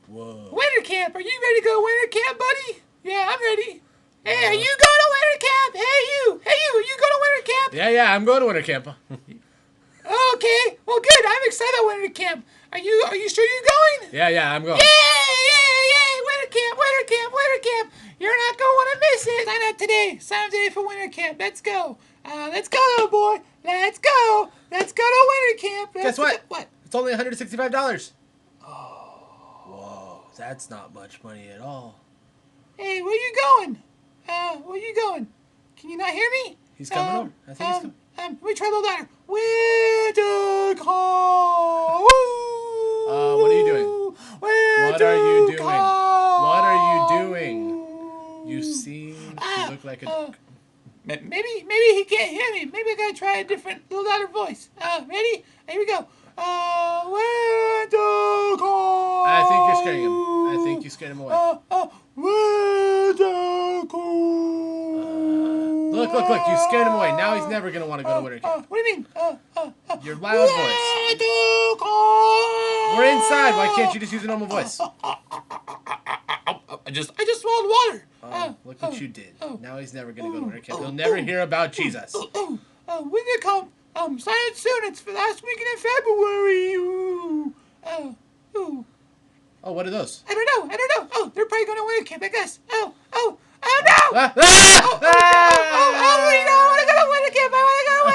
Whoa. Winter camp. Are you ready to go to winter camp, buddy? Yeah, I'm ready. Hey, are you going to winter camp? Hey, you. Hey, you. Are you going to winter camp? Yeah, I'm going to winter camp. Okay. Well, good. I'm excited about winter camp. Are you sure you're going? Yeah, I'm going. Yay! Winter camp, winter camp, winter camp. You're not going to want to miss it. Sign up today. Sign up today for winter camp. Let's go. Let's go, little boy. Let's go. Let's go to winter camp. Guess what? What? It's only $165. Whoa, that's not much money at all. Hey, where you going? Where you going? Can you not hear me? He's coming over. I think he's coming. Let me try a little louder. Winter camp. What are you doing? What are you doing? What are you doing? You seem to look like a... Maybe he can't hear me. Maybe I gotta try a different, little louder voice. Ready? Here we go. Winter camp. I think you're scaring him. I think you scared him away. Winter camp. Look. You scared him away. Now he's never going to want to go to winter camp. What do you mean? Your loud voice. Winter camp. We're inside. Why can't you just use a normal voice? I just swallowed water. Look what you did. Now he's never going to go to winter camp. He'll never hear about Jesus. Winter camp. Starting soon. It's for last weekend in February. Oh, what are those? I don't know. Oh, they're probably going to winter camp, I guess. Oh no! Ah! I want to go to winter camp. I want to go to